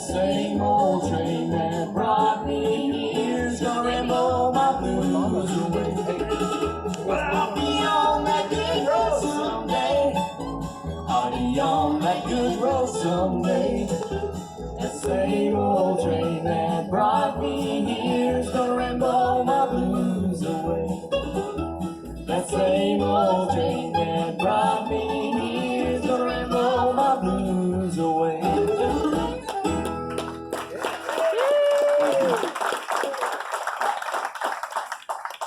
same old train that brought me here's gonna ramble my blues away. But I'll be on that good road someday. I'll be on that good road someday. That same old train that brought me here's gonna ramble my blues away. That same old train that brought me here's gonna ramble my blues away.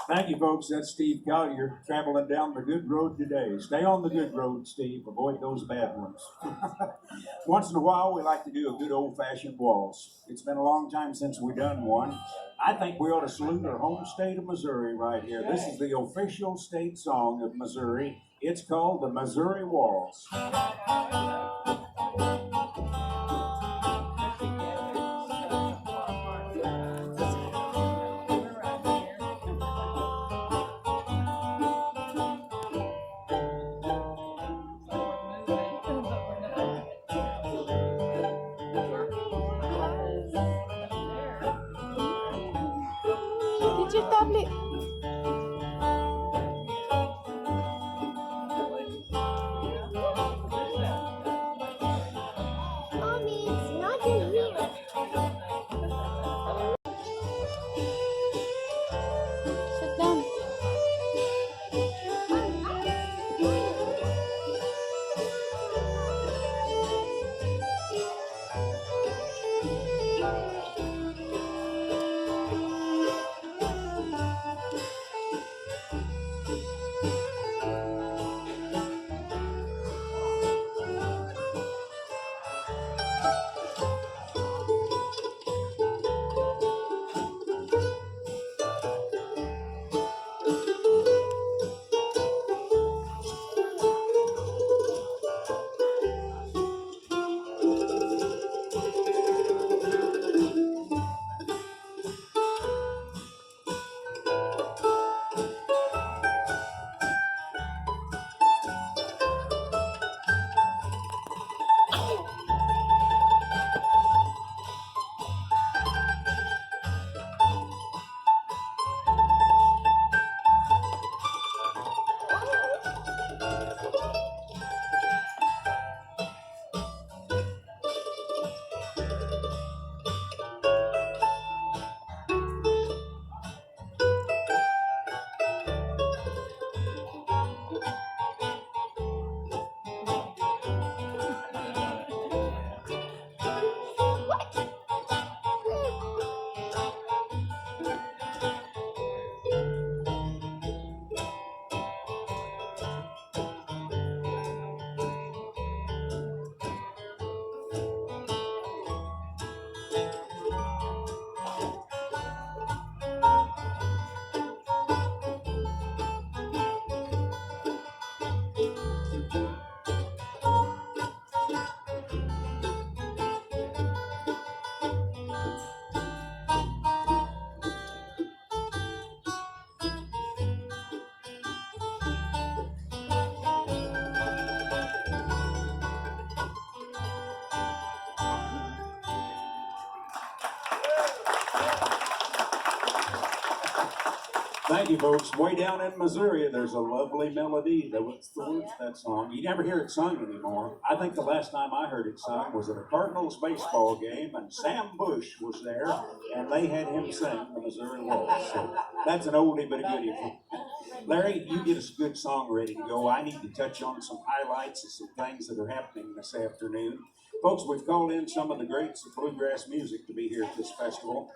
Thank you, folks. That's Steve Collier traveling down the good road today. Stay on the good road, Steve. Avoid those bad ones. Once in a while, we like to do a good old-fashioned waltz. It's been a long time since we've done one. I think we ought to salute our home state of Missouri right here. This is the official state song of Missouri. It's called the Missouri Waltz. Get your tablet. Mommy, it's not in here. Sit down. Thank you, folks. Way down in Missouri, there's a lovely melody. What's the words of that song? You never hear it sung anymore. I think the last time I heard it sung was at a Cardinals baseball game, and Sam Bush was there, and they had him sing the Missouri Waltz. So that's an oldie but a goodie. Larry, you get us a good song ready to go. I need to touch on some highlights and some things that are happening this afternoon. Folks, we've called in some of the greats of bluegrass music to be here at this festival.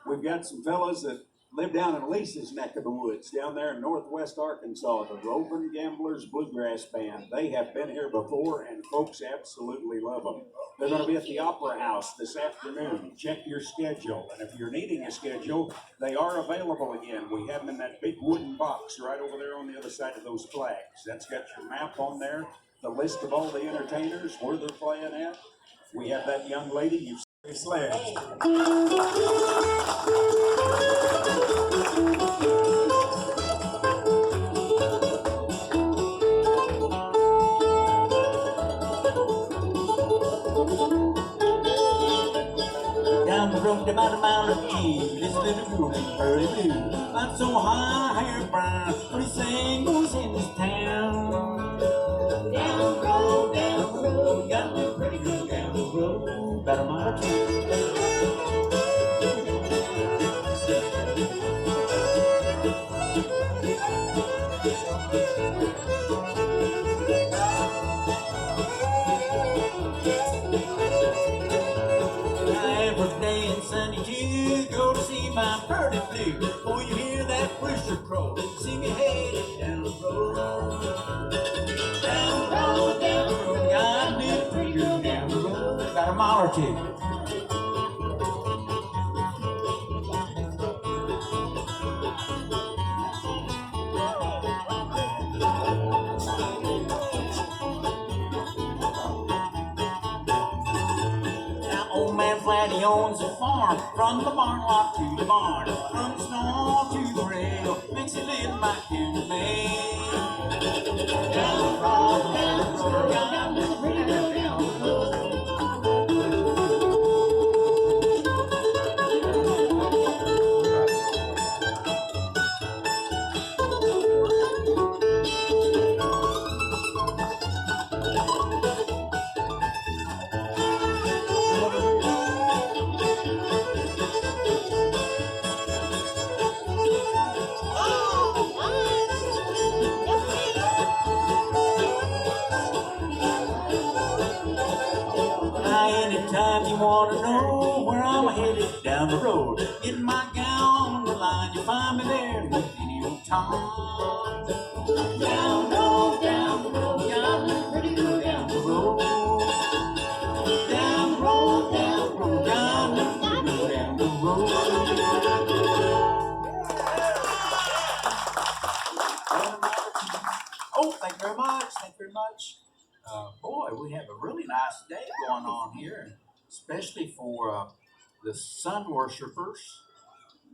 We've got some fellas that live down in Lisa's neck of the woods, down there in northwest Arkansas, the Roving Gamblers Bluegrass Band. They have been here before, and folks absolutely love them. They're going to be at the Opera House this afternoon. Check your schedule, and if you're needing a schedule, they are available again. We have them in that big wooden box right over there on the other side of those flags. That's got your map on there, the list of all the entertainers, where they're playing at. We have that young lady you've seen sledge. about a mile of cheese. This little girl named Pearly Blue. I'm so high, hair brown. Pretty thing goes in this town. Down the road, got me pretty good down the road. About a mile or two. Every day and Sunday too, go to see my Pearly Blue. Before you hear that rooster crow, see me headed down the road. Down the road, down the road, got me a pretty girl down the road. About a mile or two. He owns a farm, from the barn lot to the barn, from the snow to the rail, makes it live like you and me. Down the road, down the pretty girl down the road. Anytime you want to know where I'm headed down the road, get my gown on the line, you find me there with any old time. Down the road, got me pretty good down the road. Down the road, got me pretty good down the road. Oh, thank you very much, thank you very much. Boy, we have a really nice day going on here, especially for the sun worshipers.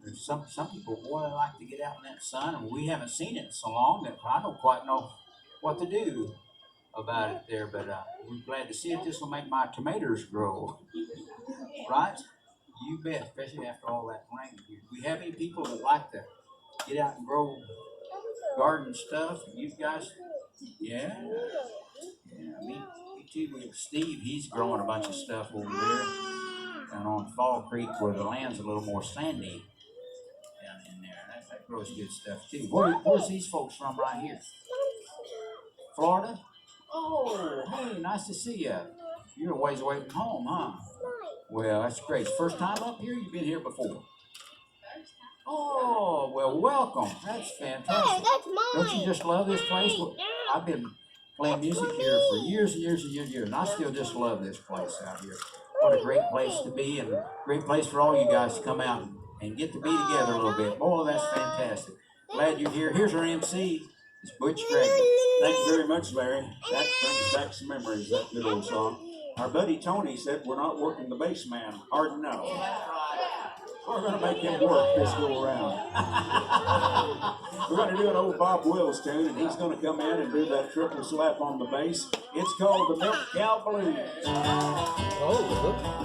There's some people, boy, they like to get out in that sun, and we haven't seen it in so long that I don't quite know what to do about it there, but we're glad to see it. This will make my tomatoes grow, right? You bet, especially after all that rain. Do we have any people that like to get out and grow garden stuff? You guys? Yeah? Yeah, me too. With Steve, he's growing a bunch of stuff over there and on Fall Creek where the land's a little more sandy down in there. That grows good stuff too. Where's these folks from right here? Florida? Oh, hey, nice to see you. You're a ways away from home, huh? Well, that's great. First time up here? You've been here before? Oh, well, welcome. That's fantastic. Hey, that's mine. Don't you just love this place? I've been playing music here for years and years and years and years, and I still just love this place out here. What a great place to be, and a great place for all you guys to come out and get to be together a little bit. Boy, that's fantastic. Glad you're here. Here's our MC, it's Butch Gregg. Thank you very much, Larry. That brings back some memories, that good old song. Our buddy Tony said we're not working the bass man. Hard no. We're going to make him work this go around. We're going to do an old Bob Wills tune, and he's going to come in and do that triple slap on the bass. It's called the Milk Cow Blues. Oh,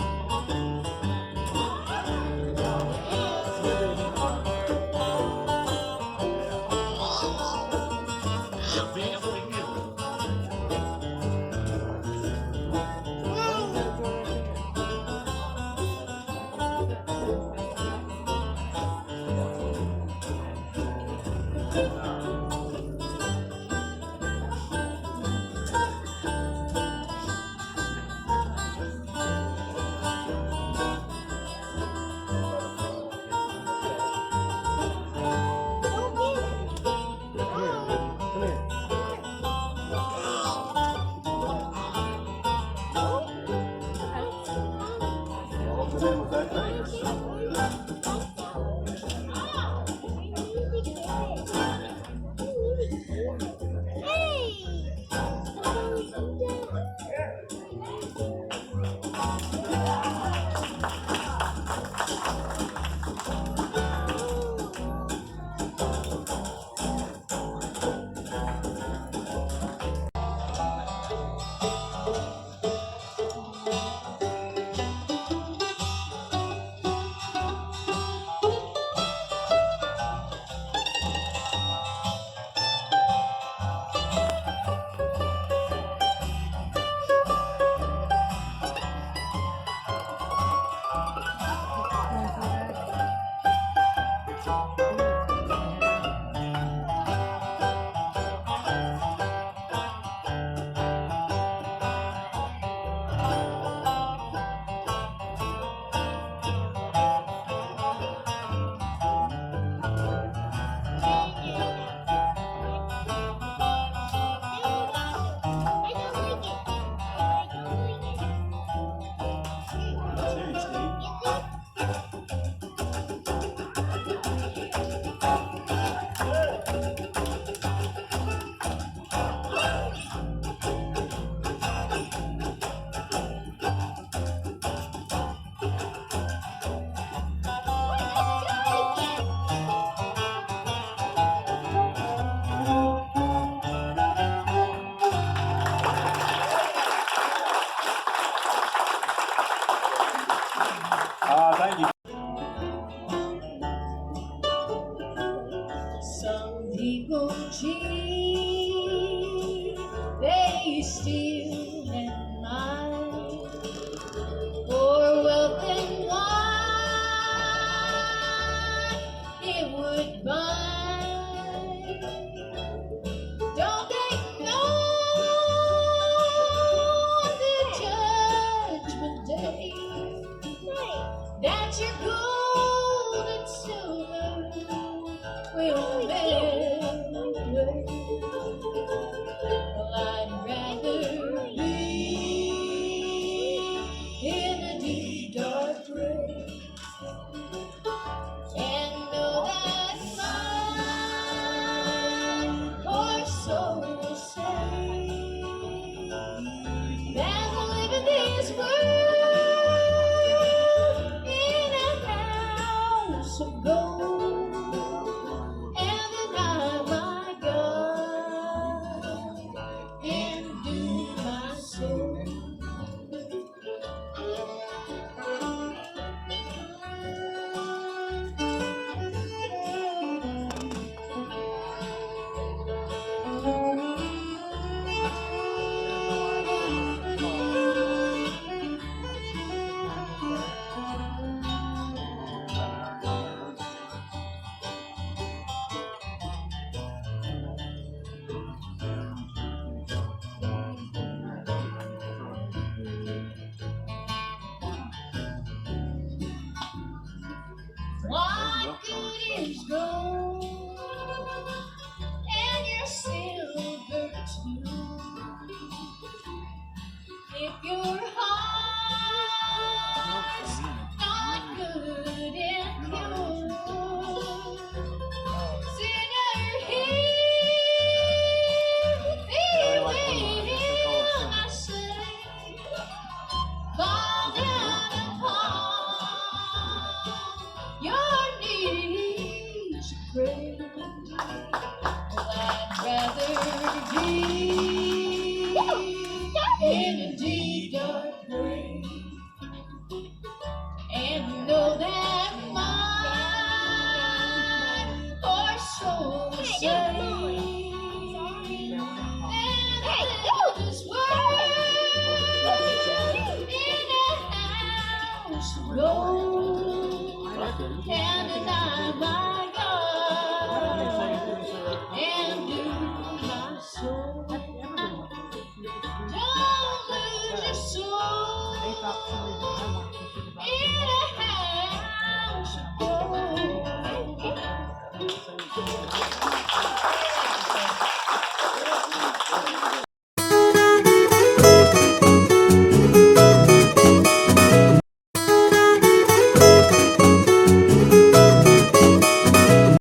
They steal